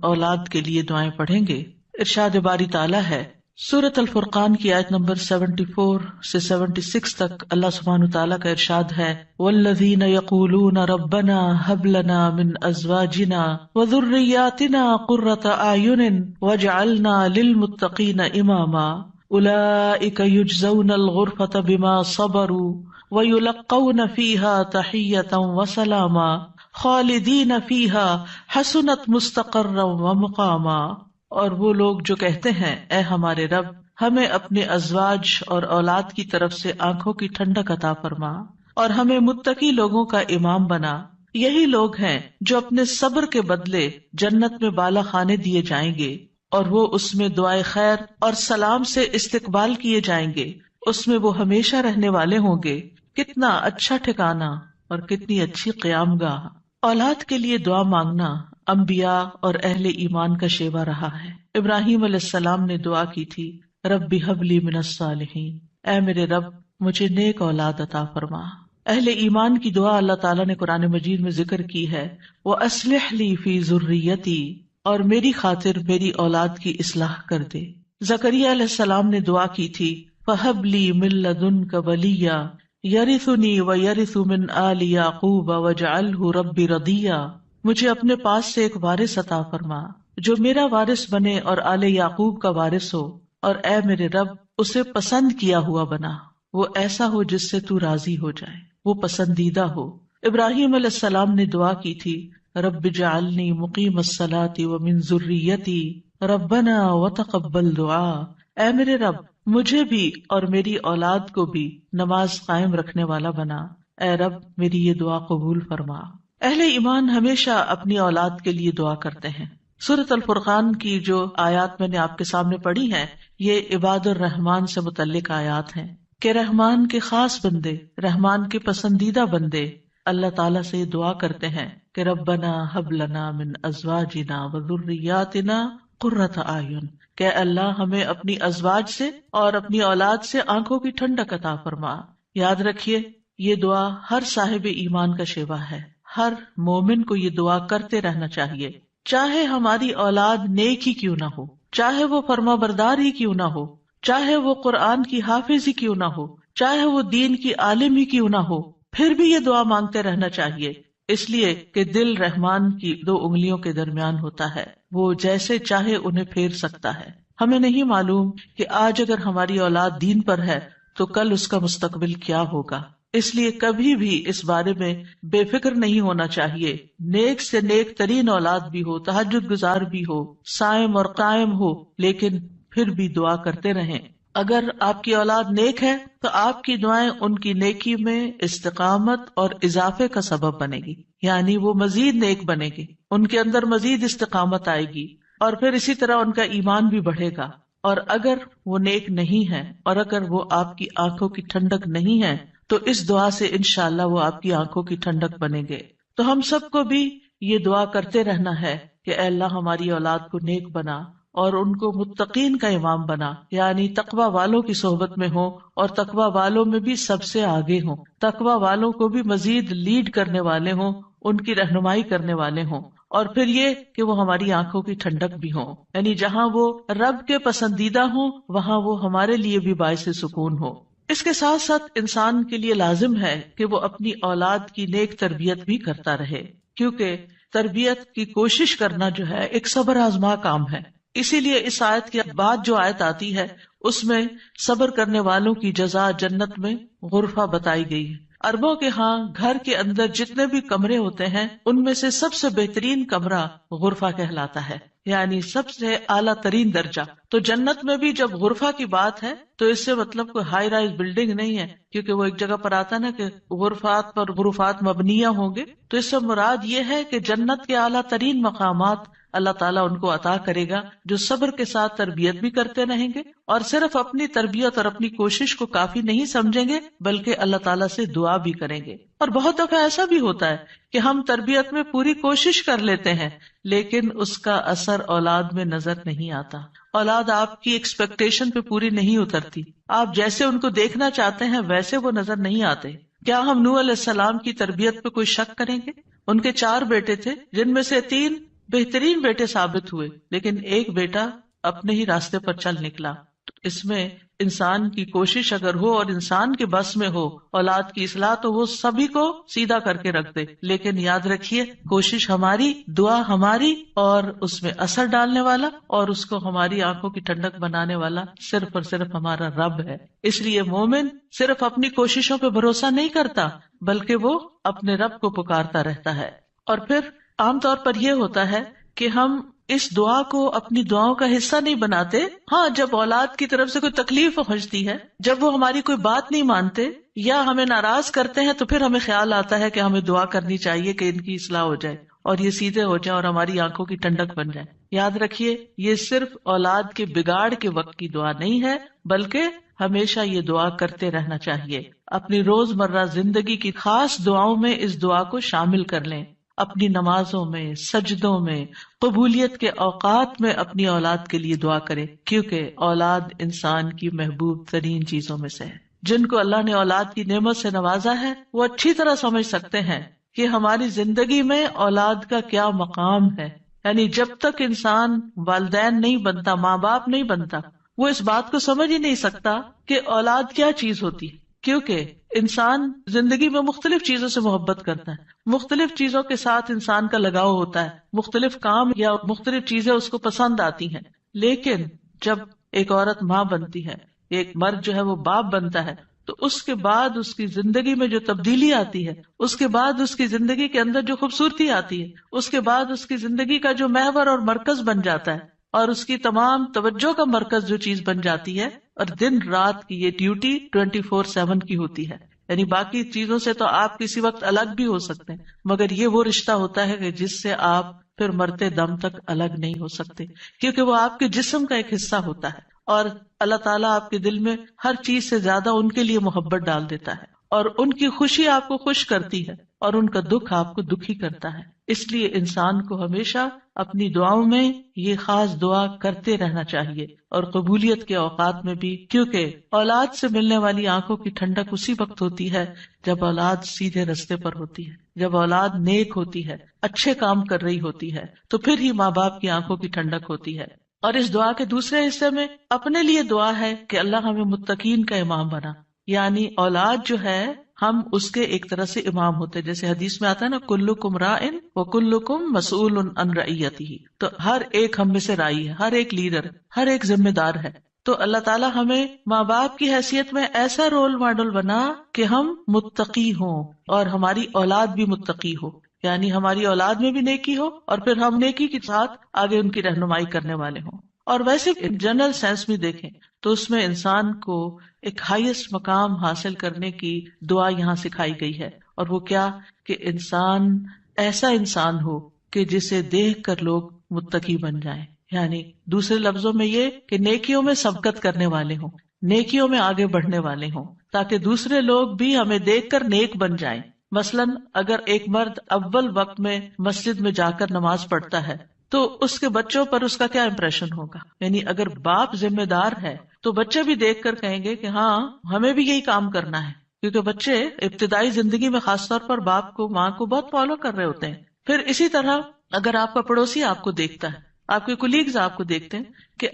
اولاد کے لیے دعائیں پڑھیں گے۔ ارشاد باری تعالیٰ ہے سورۃ الفرقان کی آیت نمبر 74 سے 76 تک، اللہ سبحانہ وتعالیٰ کا ارشاد ہے والذین یقولون ربنا ھب لنا من ازواجنا وذریاتنا قرۃ اعین واجعلنا للمتقین اماما اولئک یجزون الغرفۃ بما صبروا ویلقون فیہا تحیۃ وسلاما خالدین فیہا حسنت مستقرا ومقاما۔ اور وہ لوگ جو کہتے ہیں اے ہمارے رب ہمیں اپنے ازواج اور اولاد کی طرف سے آنکھوں کی ٹھنڈک عطا فرما اور ہمیں متقی لوگوں کا امام بنا، یہی لوگ ہیں جو اپنے صبر کے بدلے جنت میں بالا خانے دیے جائیں گے اور وہ اس میں دعائے خیر اور سلام سے استقبال کیے جائیں گے، اس میں وہ ہمیشہ رہنے والے ہوں گے۔ کتنا اچھا ٹھکانہ اور کتنی اچھی قیام گاہ۔ اولاد کے لیے دعا مانگنا انبیاء اور اہل ایمان کا شیوا رہا ہے۔ ابراہیم علیہ السلام نے دعا کی تھی رب ھب لی من الصالحین، اے میرے رب مجھے نیک اولاد عطا فرما۔ اہل ایمان کی دعا اللہ تعالیٰ نے قرآن مجید میں ذکر کی ہے وَأَصْلِحْ لِي فِي ذُرِّيَّتِي، اور میری خاطر میری اولاد کی اصلاح کر دے۔ زکریا علیہ السلام نے دعا کی تھی فَهَبْ لِي مِن لَّدُنْكَ وَلِيًّا يَرِثُنِي وَيَرِثُ مِنْ آلِ يَعْقُوبَ وَاجْعَلْهُ رَبِّ رَضِيًّا، مجھے اپنے پاس سے ایک وارث عطا فرما جو میرا وارث بنے اور آل یعقوب کا وارث ہو، اور اے میرے رب اسے پسند کیا ہوا بنا، وہ ایسا ہو جس سے تو راضی ہو جائے، وہ پسندیدہ ہو۔ ابراہیم علیہ السلام نے دعا کی تھی رب اجعلنی مقیم الصلاۃ ومن ذریتی ربنا وتقبل دعا، اے میرے رب مجھے بھی اور میری اولاد کو بھی نماز قائم رکھنے والا بنا، اے رب میری یہ دعا قبول فرما۔ اہل ایمان ہمیشہ اپنی اولاد کے لیے دعا کرتے ہیں۔ سورۃ الفرقان کی جو آیات میں نے آپ کے سامنے پڑھی ہیں یہ عباد الرحمن سے متعلق آیات ہیں کہ رحمان کے خاص بندے، رحمان کے پسندیدہ بندے اللہ تعالیٰ سے دعا کرتے ہیں کہ ربنا ھب لنا من ازواجنا وذریاتنا قرۃ اعین، کہ اللہ ہمیں اپنی ازواج سے اور اپنی اولاد سے آنکھوں کی ٹھنڈک عطا فرما۔ یاد رکھیے یہ دعا ہر صاحب ایمان کا شیوا ہے، ہر مومن کو یہ دعا کرتے رہنا چاہیے، چاہے ہماری اولاد نیک ہی کیوں نہ ہو، چاہے وہ فرما بردار ہی کیوں نہ ہو، چاہے وہ قرآن کی حافظ ہی کیوں نہ ہو، چاہے وہ دین کی عالم ہی کیوں نہ ہو، پھر بھی یہ دعا مانگتے رہنا چاہیے، اس لیے کہ دل رحمان کی 2 انگلیوں کے درمیان ہوتا ہے، وہ جیسے چاہے انہیں پھیر سکتا ہے۔ ہمیں نہیں معلوم کہ آج اگر ہماری اولاد دین پر ہے تو کل اس کا مستقبل کیا ہوگا، اس لیے کبھی بھی اس بارے میں بے فکر نہیں ہونا چاہیے۔ نیک سے نیک ترین اولاد بھی ہو، تہجد گزار بھی ہو، صائم اور قائم ہو، لیکن پھر بھی دعا کرتے رہیں۔ اگر آپ کی اولاد نیک ہے تو آپ کی دعائیں ان کی نیکی میں استقامت اور اضافے کا سبب بنے گی، یعنی وہ مزید نیک بنے گی، ان کے اندر مزید استقامت آئے گی، اور پھر اسی طرح ان کا ایمان بھی بڑھے گا۔ اور اگر وہ نیک نہیں ہے اور اگر وہ آپ کی آنکھوں کی ٹھنڈک نہیں ہے تو اس دعا سے انشاءاللہ وہ آپ کی آنکھوں کی ٹھنڈک بنیں گے۔ تو ہم سب کو بھی یہ دعا کرتے رہنا ہے کہ اے اللہ ہماری اولاد کو نیک بنا اور ان کو متقین کا امام بنا، یعنی تقوی والوں کی صحبت میں ہوں اور تقوی والوں میں بھی سب سے آگے ہوں، تقوی والوں کو بھی مزید لیڈ کرنے والے ہوں، ان کی رہنمائی کرنے والے ہوں، اور پھر یہ کہ وہ ہماری آنکھوں کی ٹھنڈک بھی ہوں، یعنی جہاں وہ رب کے پسندیدہ ہوں وہاں وہ ہمارے لیے بھی باعث سکون ہو۔ اس کے ساتھ ساتھ انسان کے لیے لازم ہے کہ وہ اپنی اولاد کی نیک تربیت بھی کرتا رہے، کیونکہ تربیت کی کوشش کرنا جو ہے ایک صبر آزما کام ہے۔ اسی لیے اس آیت کے بعد جو آیت آتی ہے اس میں صبر کرنے والوں کی جزا جنت میں غرفہ بتائی گئی ہے۔ عربوں کے ہاں گھر کے اندر جتنے بھی کمرے ہوتے ہیں ان میں سے سب سے بہترین کمرہ غرفہ کہلاتا ہے، یعنی سب سے اعلیٰ ترین درجہ۔ تو جنت میں بھی جب غرفہ کی بات ہے تو اس سے مطلب کوئی ہائی رائز بلڈنگ نہیں ہے، کیونکہ وہ ایک جگہ پر آتا ہے نا کہ غرفات پر غرفات مبنیہ ہوں گے، تو اس سے مراد یہ ہے کہ جنت کے اعلیٰ ترین مقامات اللہ تعالیٰ ان کو عطا کرے گا جو صبر کے ساتھ تربیت بھی کرتے رہیں گے اور صرف اپنی تربیت اور اپنی کوشش کو کافی نہیں سمجھیں گے بلکہ اللہ تعالیٰ سے دعا بھی کریں گے۔ اور بہت دفعہ ایسا بھی ہوتا ہے کہ ہم تربیت میں پوری کوشش کر لیتے ہیں لیکن اس کا اثر اولاد میں نظر نہیں آتا، اولاد آپ کی ایکسپیکٹیشن پہ پوری نہیں اترتی، آپ جیسے ان کو دیکھنا چاہتے ہیں ویسے وہ نظر نہیں آتے۔ کیا ہم نوح علیہ السلام کی تربیت پہ کوئی شک کریں گے؟ ان کے 4 بیٹے تھے جن میں سے 3 بہترین بیٹے ثابت ہوئے، لیکن ایک بیٹا اپنے ہی راستے پر چل نکلا. تو اس میں انسان کی کوشش اگر ہو اور انسان کے بس میں ہو اولاد کی اصلاح، تو وہ سبھی کو سیدھا کر کے رکھ دے. لیکن یاد رکھیے، کوشش ہماری، دعا ہماری، اور اس میں اثر ڈالنے والا اور اس کو ہماری آنکھوں کی ٹھنڈک بنانے والا صرف اور صرف ہمارا رب ہے. اس لیے مومن صرف اپنی کوششوں پہ بھروسہ نہیں کرتا، بلکہ وہ اپنے رب کو پکارتا رہتا ہے. اور پھر عام طور پر یہ ہوتا ہے کہ ہم اس دعا کو اپنی دعاؤں کا حصہ نہیں بناتے. ہاں، جب اولاد کی طرف سے کوئی تکلیف پہنچتی ہے، جب وہ ہماری کوئی بات نہیں مانتے یا ہمیں ناراض کرتے ہیں، تو پھر ہمیں خیال آتا ہے کہ ہمیں دعا کرنی چاہیے کہ ان کی اصلاح ہو جائے اور یہ سیدھے ہو جائیں اور ہماری آنکھوں کی ٹھنڈک بن جائے. یاد رکھیے، یہ صرف اولاد کے بگاڑ کے وقت کی دعا نہیں ہے، بلکہ ہمیشہ یہ دعا کرتے رہنا چاہیے. اپنی روزمرہ زندگی کی خاص دعاؤں میں اس دعا کو شامل کر لیں. اپنی نمازوں میں، سجدوں میں، قبولیت کے اوقات میں اپنی اولاد کے لیے دعا کرے، کیونکہ اولاد انسان کی محبوب ترین چیزوں میں سے ہے. جن کو اللہ نے اولاد کی نعمت سے نوازا ہے، وہ اچھی طرح سمجھ سکتے ہیں کہ ہماری زندگی میں اولاد کا کیا مقام ہے. یعنی جب تک انسان والدین نہیں بنتا، ماں باپ نہیں بنتا، وہ اس بات کو سمجھ ہی نہیں سکتا کہ اولاد کیا چیز ہوتی ہے. کیونکہ انسان زندگی میں مختلف چیزوں سے محبت کرتا ہے، مختلف چیزوں کے ساتھ انسان کا لگاؤ ہوتا ہے، مختلف کام یا مختلف چیزیں اس کو پسند آتی ہیں. لیکن جب ایک عورت ماں بنتی ہے، ایک مرد جو ہے وہ باپ بنتا ہے، تو اس کے بعد اس کی زندگی میں جو تبدیلی آتی ہے، اس کے بعد اس کی زندگی کے اندر جو خوبصورتی آتی ہے، اس کے بعد اس کی زندگی کا جو محور اور مرکز بن جاتا ہے اور اس کی تمام توجہ کا مرکز جو چیز بن جاتی ہے، اور دن رات کی یہ ڈیوٹی 24/7 کی ہوتی ہے. یعنی باقی چیزوں سے تو آپ کسی وقت الگ بھی ہو سکتے ہیں، مگر یہ وہ رشتہ ہوتا ہے کہ جس سے آپ پھر مرتے دم تک الگ نہیں ہو سکتے، کیونکہ وہ آپ کے جسم کا ایک حصہ ہوتا ہے. اور اللہ تعالیٰ آپ کے دل میں ہر چیز سے زیادہ ان کے لیے محبت ڈال دیتا ہے، اور ان کی خوشی آپ کو خوش کرتی ہے اور ان کا دکھ آپ کو دکھی کرتا ہے. اس لیے انسان کو ہمیشہ اپنی دعاؤں میں یہ خاص دعا کرتے رہنا چاہیے، اور قبولیت کے اوقات میں بھی، کیونکہ اولاد سے ملنے والی آنکھوں کی ٹھنڈک اسی وقت ہوتی ہے جب اولاد سیدھے رستے پر ہوتی ہے، جب اولاد نیک ہوتی ہے، اچھے کام کر رہی ہوتی ہے، تو پھر ہی ماں باپ کی آنکھوں کی ٹھنڈک ہوتی ہے. اور اس دعا کے دوسرے حصے میں اپنے لیے دعا ہے کہ اللہ ہمیں متقین کا امام بنا. یعنی اولاد جو ہے، ہم اس کے ایک طرح سے امام ہوتے، جیسے حدیث میں آتا ہے نا، کلکم راعٍ وکلکم مسئول عن رعیتہ. تو ہر ایک ہم میں سے رائی ہے، ہر ایک لیڈر، ہر ایک ذمہ دار ہے. تو اللہ تعالیٰ ہمیں ماں باپ کی حیثیت میں ایسا رول ماڈل بنا کہ ہم متقی ہوں اور ہماری اولاد بھی متقی ہو. یعنی ہماری اولاد میں بھی نیکی ہو اور پھر ہم نیکی کے ساتھ آگے ان کی رہنمائی کرنے والے ہوں. اور ویسے جنرل سینس میں دیکھیں تو اس میں انسان کو ایک ہائیسٹ مقام حاصل کرنے کی دعا یہاں سکھائی گئی ہے، اور وہ کیا کہ انسان ایسا انسان ہو کہ جسے دیکھ کر لوگ متقی بن جائیں. یعنی دوسرے لفظوں میں یہ کہ نیکیوں میں سبقت کرنے والے ہوں، نیکیوں میں آگے بڑھنے والے ہوں، تاکہ دوسرے لوگ بھی ہمیں دیکھ کر نیک بن جائیں. مثلاً اگر ایک مرد اول وقت میں مسجد میں جا کر نماز پڑھتا ہے تو اس کے بچوں پر اس کا کیا امپریشن ہوگا. یعنی اگر باپ ذمہ دار ہے تو بچے بھی دیکھ کر کہیں گے کہ ہاں ہمیں بھی یہی کام کرنا ہے، کیونکہ بچے ابتدائی زندگی میں خاص طور پر باپ کو، ماں کو بہت فالو کر رہے ہوتے ہیں. پھر اسی طرح اگر آپ کا پڑوسی آپ کو دیکھتا ہے، آپ کے کولیگز آپ کو دیکھتے ہیں کہ